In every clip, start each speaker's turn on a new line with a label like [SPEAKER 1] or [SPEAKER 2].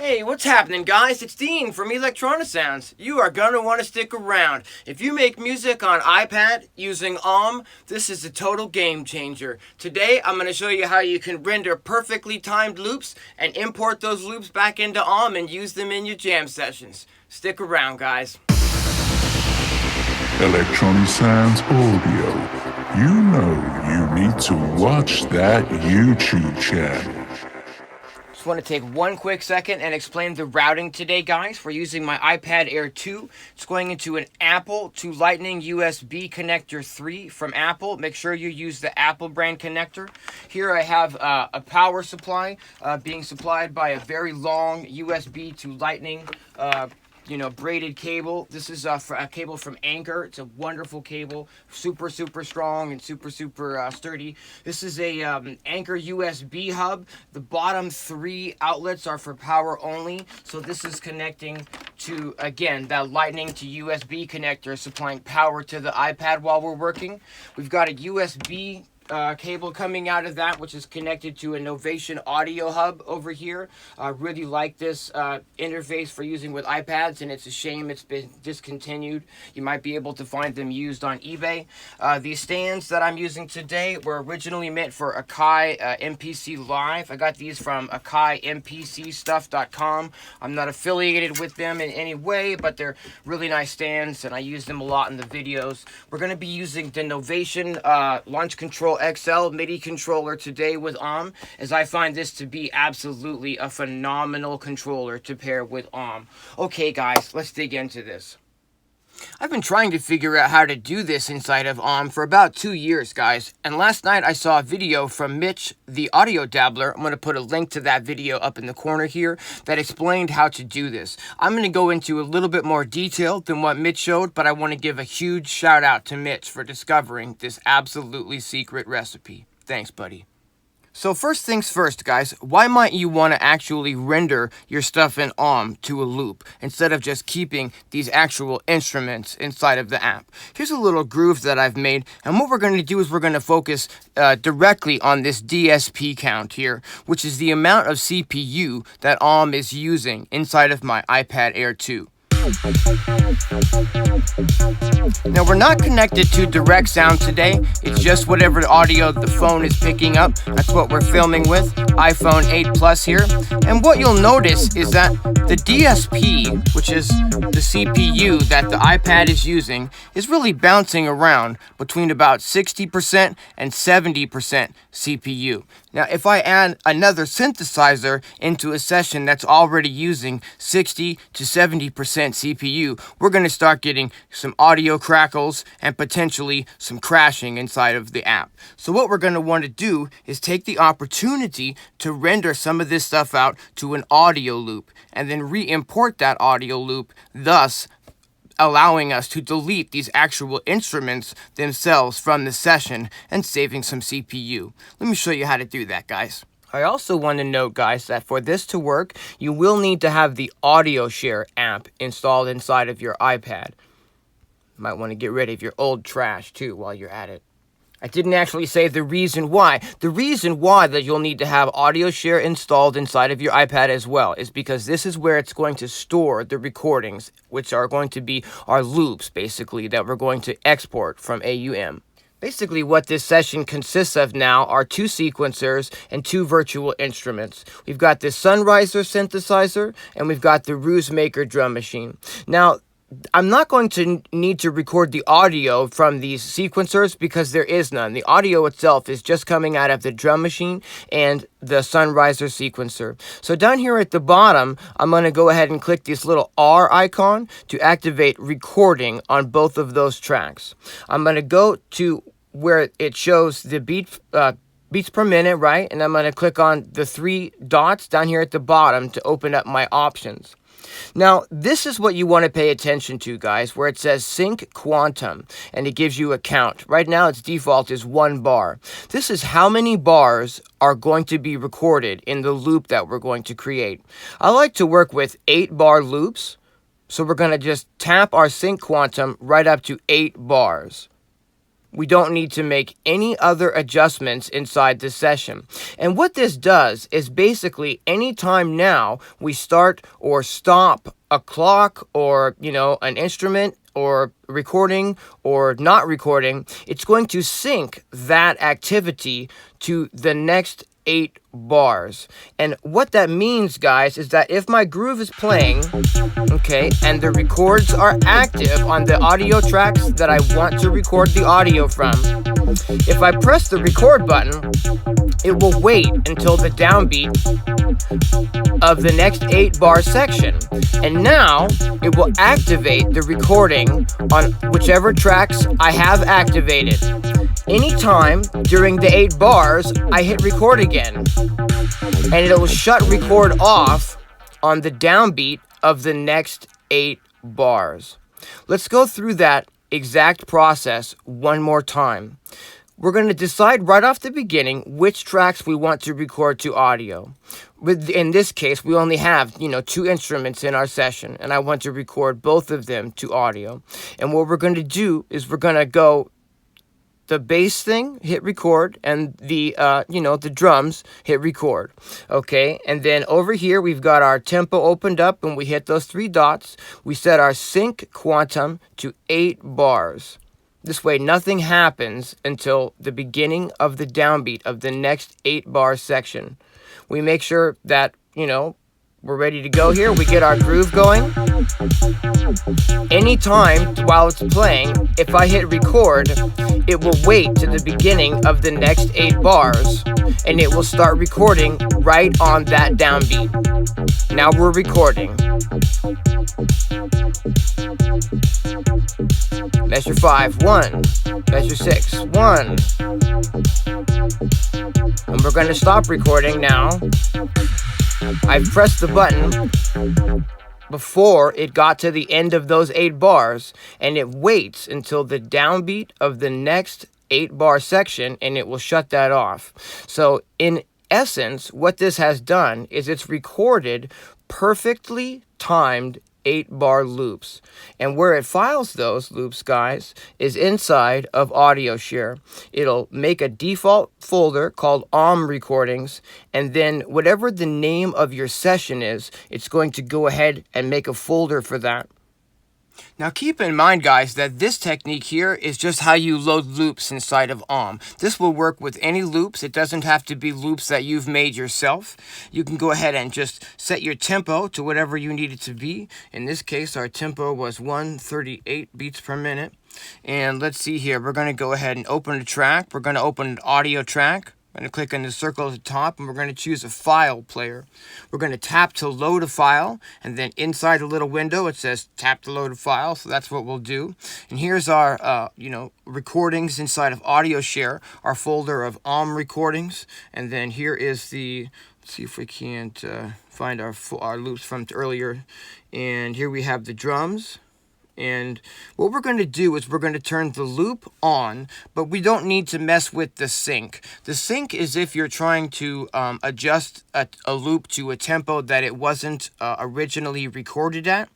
[SPEAKER 1] Hey, what's happening, guys? It's Dean from Electronisounds. You are gonna want to stick around. If you make music on iPad using AUM, this is a total game changer. Today, I'm gonna show you how you can render perfectly timed loops and import those loops back into AUM and use them in your jam sessions. Stick around, guys.
[SPEAKER 2] Electronisounds audio. You know you need to watch that YouTube channel.
[SPEAKER 1] Just want to take one quick second and explain the routing today, guys. We're using my iPad Air 2. It's going into an Apple to Lightning USB connector 3 from Apple. Make sure you use the Apple brand connector. Here I have a power supply being supplied by a very long USB to Lightning braided cable. This is a cable from Anchor. It's a wonderful cable, super strong and super sturdy. This is a Anchor USB hub. The bottom 3 outlets are for power only, so this is connecting to, again, that Lightning to USB connector, supplying power to the iPad while we're working. We've got a USB cable coming out of that, which is connected to a Novation audio hub over here. I really like this interface for using with iPads, and it's a shame it's been discontinued. You might be able to find them used on eBay. These stands that I'm using today were originally meant for Akai MPC Live. I got these from AkaiMPCstuff.com. I'm not affiliated with them in any way, but they're really nice stands, and I use them a lot in the videos. We're going to be using the Novation Launch Control XL MIDI controller today with AUM, as I find this to be absolutely a phenomenal controller to pair with AUM. Okay, guys, let's dig into this. I've been trying to figure out how to do this inside of AUM for about 2 years, guys, and last night I saw a video from Mitch, the audio dabbler. I'm going to put a link to that video up in the corner here that explained how to do this. I'm going to go into a little bit more detail than what Mitch showed, but I want to give a huge shout out to Mitch for discovering this absolutely secret recipe. Thanks, buddy. So first things first, guys, why might you want to actually render your stuff in AUM to a loop instead of just keeping these actual instruments inside of the app? Here's a little groove that I've made, and what we're going to do is we're going to focus directly on this DSP count here, which is the amount of CPU that AUM is using inside of my iPad Air 2. Now, we're not connected to direct sound today. It's just whatever audio the phone is picking up. That's what we're filming with, iPhone 8 Plus here. And what you'll notice is that the DSP, which is the CPU that the iPad is using, is really bouncing around between about 60% and 70% CPU. Now, if I add another synthesizer into a session that's already using 60 to 70% CPU, we're going to start getting some audio crackles and potentially some crashing inside of the app. So what we're going to want to do is take the opportunity to render some of this stuff out to an audio loop and then re-import that audio loop, thus allowing us to delete these actual instruments themselves from the session and saving some CPU. Let me show you how to do that, guys. I also want to note, guys, that for this to work, you will need to have the Audio Share app installed inside of your iPad. You might want to get rid of your old trash, too, while you're at it. I didn't actually say the reason why. The reason why that you'll need to have Audio Share installed inside of your iPad as well is because this is where it's going to store the recordings, which are going to be our loops, basically, that we're going to export from AUM. Basically, what this session consists of now are 2 sequencers and 2 virtual instruments. We've got this Sunriser synthesizer, and we've got the Maker drum machine. Now, I'm not going to need to record the audio from these sequencers because there is none. The audio itself is just coming out of the drum machine and the Sunriser sequencer. So down here at the bottom, I'm going to go ahead and click this little R icon to activate recording on both of those tracks. I'm going to go to where it shows the beats per minute, right? And I'm going to click on the 3 dots down here at the bottom to open up my options. Now, this is what you want to pay attention to, guys, where it says sync quantum, and it gives you a count. Right now, its default is 1 bar. This is how many bars are going to be recorded in the loop that we're going to create. I like to work with 8-bar loops, so we're going to just tap our sync quantum right up to 8 bars. We don't need to make any other adjustments inside the session. And what this does is basically anytime now we start or stop a clock or, an instrument or recording or not recording, it's going to sync that activity to the next 8 bars. And what that means, guys, is that if my groove is playing, okay, and the records are active on the audio tracks that I want to record the audio from, if I press the record button, it will wait until the downbeat of the next 8 bar section. And now it will activate the recording on whichever tracks I have activated. Anytime during the 8 bars, I hit record again, and it will shut record off on the downbeat of the next 8 bars. Let's go through that exact process one more time. We're going to decide right off the beginning which tracks we want to record to audio. In this case, we only have, 2 instruments in our session, and I want to record both of them to audio. And what we're going to do is we're going to go the bass thing, hit record, and the the drums, hit record. Okay, and then over here we've got our tempo opened up, and we hit those 3 dots. We set our sync quantum to 8 bars. This way nothing happens until the beginning of the downbeat of the next 8 bar section. We make sure that, we're ready to go here. We get our groove going. Anytime while it's playing, if I hit record, it will wait to the beginning of the next 8 bars, and it will start recording right on that downbeat. Now we're recording. Measure 5, 1. Measure 6, 1. And we're going to stop recording now. I've pressed the button before it got to the end of those 8 bars, and it waits until the downbeat of the next 8 bar section, and it will shut that off. So in essence, what this has done is it's recorded perfectly timed 8 bar loops. And where it files those loops, guys, is inside of AudioShare. It'll make a default folder called AUM recordings, and then whatever the name of your session is, it's going to go ahead and make a folder for that. Now keep in mind, guys, that this technique here is just how you load loops inside of AUM. This will work with any loops. It doesn't have to be loops that you've made yourself. You can go ahead and just set your tempo to whatever you need it to be. In this case, our tempo was 138 beats per minute. And let's see here. We're going to go ahead and open a track. We're going to open an audio track. I'm going to click on the circle at the top, and we're going to choose a file player. We're going to tap to load a file, and then inside the little window it says tap to load a file, so that's what we'll do. And here's our recordings inside of AudioShare, our folder of AUM recordings, and then here is the, let's see if we can't find our loops from earlier, and here we have the drums. And what we're going to do is we're going to turn the loop on, but we don't need to mess with the sync. The sync is if you're trying to adjust a loop to a tempo that it wasn't originally recorded at.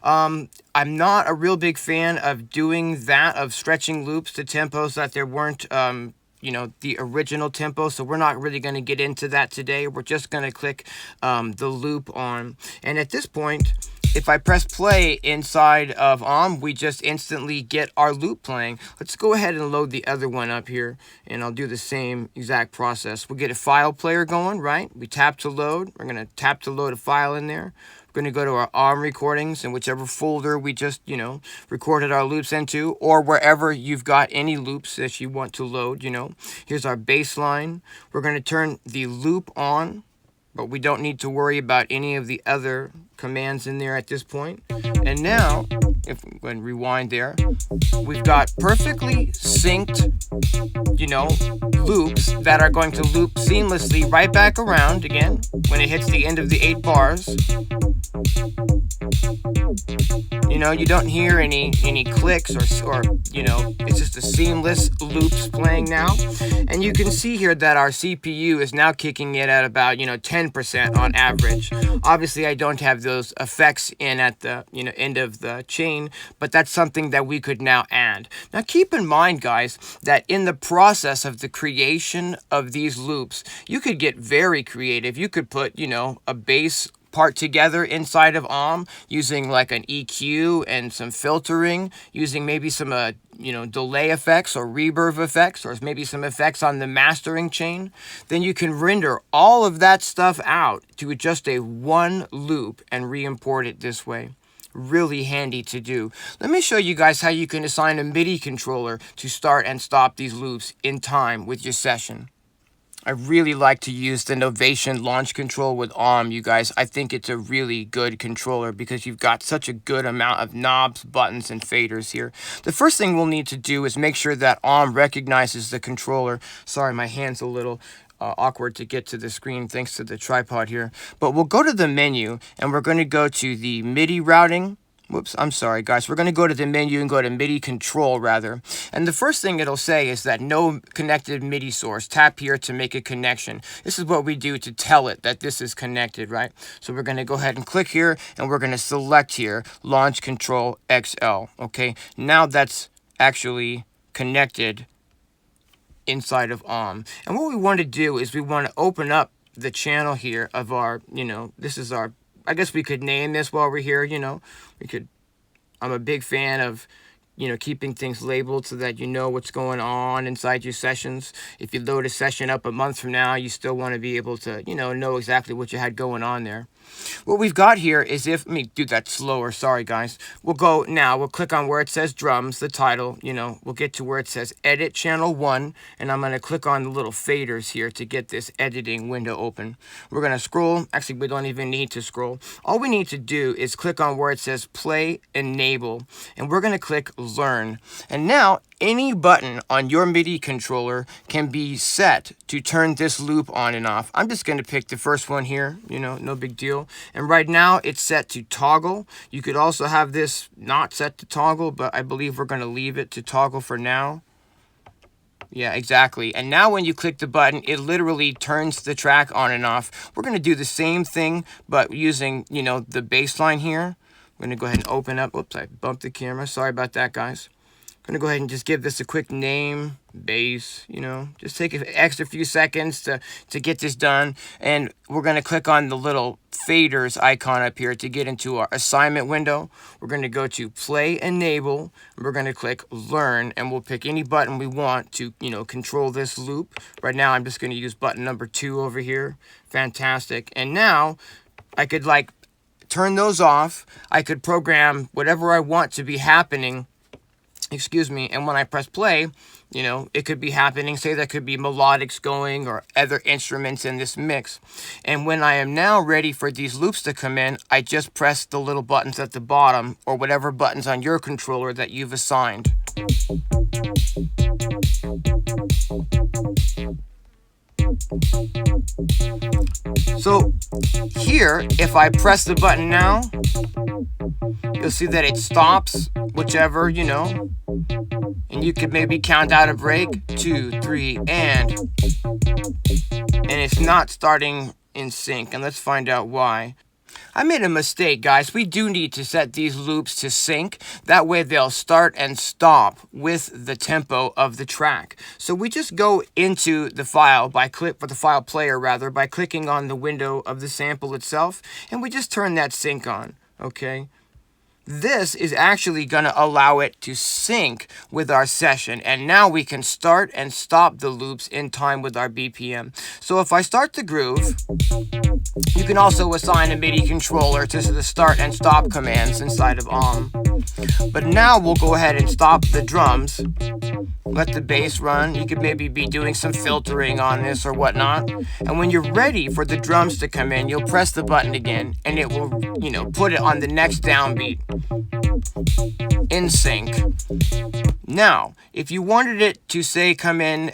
[SPEAKER 1] I'm not a real big fan of doing that, of stretching loops to tempos that there weren't the original tempo, so we're not really going to get into that today. We're just going to click the loop on. And at this point, if I press play inside of AUM, we just instantly get our loop playing. Let's go ahead and load the other one up here, and I'll do the same exact process. We'll get a file player going, right? We tap to load. We're going to tap to load a file in there. We're going to go to our AUM recordings and whichever folder we just, recorded our loops into, or wherever you've got any loops that you want to load, Here's our bass line. We're going to turn the loop on, but we don't need to worry about any of the other commands in there at this point. And now, if we go and rewind there, we've got perfectly synced, loops that are going to loop seamlessly right back around again when it hits the end of the 8 bars. You know, you don't hear any clicks or you know, it's just a seamless loops playing now. And you can see here that our CPU is now kicking it at about, you know, 10% on average. Obviously, I don't have those effects in at the, you know, end of the chain, but that's something that we could now add. Now, keep in mind, guys, that in the process of the creation of these loops, you could get very creative. You could put, you know, a bass part together inside of AUM using like an EQ and some filtering, using maybe some you know, delay effects or reverb effects, or maybe some effects on the mastering chain. Then you can render all of that stuff out to just a one loop and re-import it this way. Really handy to do. Let me show you guys how you can assign a MIDI controller to start and stop these loops in time with your session. I really like to use the Novation launch control with AUM, you guys. I think it's a really good controller because you've got such a good amount of knobs, buttons, and faders here. The first thing we'll need to do is make sure that AUM recognizes the controller. Sorry, my hand's a little awkward to get to the screen thanks to the tripod here. But we'll go to the menu and we're going to go to the MIDI routing. Whoops, I'm sorry, guys. We're going to go to the menu and go to MIDI Control, rather. And the first thing it'll say is that no connected MIDI source. Tap here to make a connection. This is what we do to tell it that this is connected, right? So we're going to go ahead and click here, and we're going to select here, Launch Control XL, okay? Now that's actually connected inside of AUM. And what we want to do is we want to open up the channel here of our, you know, this is our, I guess we could name this while we're here, you know. I'm a big fan of, you know, keeping things labeled so that you know what's going on inside your sessions. If you load a session up a month from now, you still want to be able to, you know exactly what you had going on there. What we've got here is let me do that slower, sorry guys. We'll click on where it says drums, the title, you know, we'll get to where it says edit channel 1, and I'm going to click on the little faders here to get this editing window open. We're going to scroll, actually we don't even need to scroll. All we need to do is click on where it says play enable, and we're going to click learn. And now any button on your MIDI controller can be set to turn this loop on and off. I'm just going to pick the first one here, you know, no big deal. And right now it's set to toggle. You could also have this not set to toggle, but I believe we're going to leave it to toggle for now. Yeah, exactly. And now when you click the button, it literally turns the track on and off. We're going to do the same thing, but using, you know, the bass line here. I'm going to go ahead and open up. Oops, I bumped the camera. Sorry about that, guys. I'm going to go ahead and just give this a quick name, bass, you know, just take an extra few seconds to get this done. And we're going to click on the little faders icon up here to get into our assignment window. We're going to go to play enable. We're going to click learn, and we'll pick any button we want to, you know, control this loop. Right now, I'm just going to use button number 2 over here. Fantastic. And now I could like turn those off. I could program whatever I want to be happening. Excuse me, and when I press play, you know, it could be happening. Say there could be melodics going or other instruments in this mix. And when I am now ready for these loops to come in, I just press the little buttons at the bottom or whatever buttons on your controller that you've assigned. So here, if I press the button now, you'll see that it stops whichever, you know, and you could maybe count out a break, 2, 3, and it's not starting in sync. And let's find out why. I made a mistake, guys. We do need to set these loops to sync. That way they'll start and stop with the tempo of the track. So we just go into the file for the file player rather, by clicking on the window of the sample itself, and we just turn that sync on, okay? This is actually going to allow it to sync with our session, and now we can start and stop the loops in time with our BPM. So if I start the groove, you can also assign a MIDI controller to the start and stop commands inside of AUM. But now we'll go ahead and stop the drums, let the bass run. You could maybe be doing some filtering on this or whatnot. And when you're ready for the drums to come in, you'll press the button again, and it will, you know, put it on the next downbeat in sync. Now, if you wanted it to say come in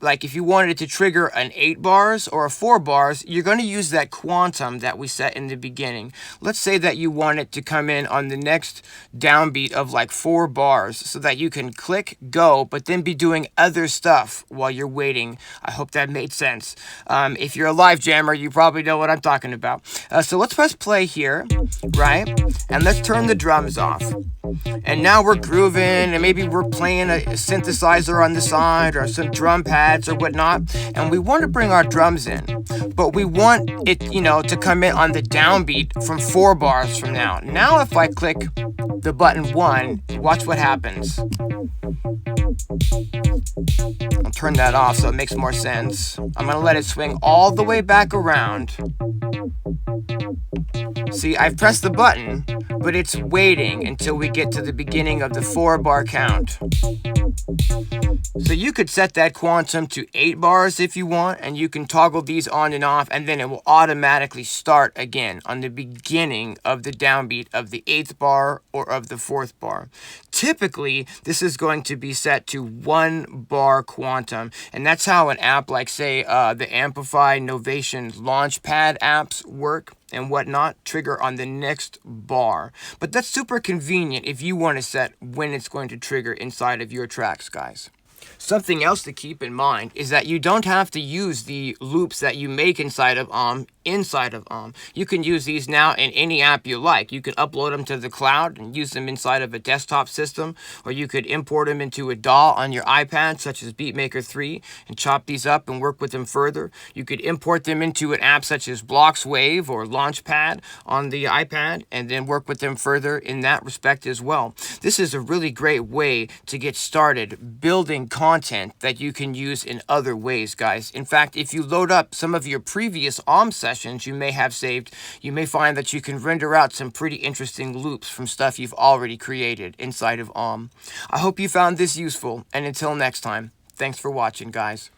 [SPEAKER 1] like if you wanted it to trigger an 8 bars or a 4 bars, you're going to use that quantum that we set in the beginning. Let's say that you want it to come in on the next downbeat of like 4 bars so that you can click go, but then be doing other stuff while you're waiting. I hope that made sense. If you're a live jammer, you probably know what I'm talking about. So let's press play here, right? And let's turn the drums off. And now we're grooving, and maybe we're playing a synthesizer on the side or some drum pads or whatnot, and we want to bring our drums in, but we want it, to come in on the downbeat from 4 bars from now. Now if I click the button 1, watch what happens. I'll turn that off so it makes more sense. I'm going to let it swing all the way back around. See, I've pressed the button, but it's waiting until we get to the beginning of the 4-bar count. So you could set that quantum to 8 bars if you want, and you can toggle these on and off, and then it will automatically start again on the beginning of the downbeat of the 8th bar or of the 4th bar. Typically, this is going to be set to 1 bar quantum, and that's how an app like, say, the Amplify Novation Launchpad apps work and whatnot, trigger on the next bar. But that's super convenient if you want to set when it's going to trigger inside of your tracks, guys. Something else to keep in mind is that you don't have to use the loops that you make inside of AUM. You can use these now in any app you like. You can upload them to the cloud and use them inside of a desktop system, or you could import them into a DAW on your iPad, such as Beatmaker 3, and chop these up and work with them further. You could import them into an app such as Bloxwave or Launchpad on the iPad, and then work with them further in that respect as well. This is a really great way to get started building content that you can use in other ways, guys. In fact, if you load up some of your previous AUM sessions you may have saved, you may find that you can render out some pretty interesting loops from stuff you've already created inside of AUM. I hope you found this useful, and until next time, thanks for watching, guys.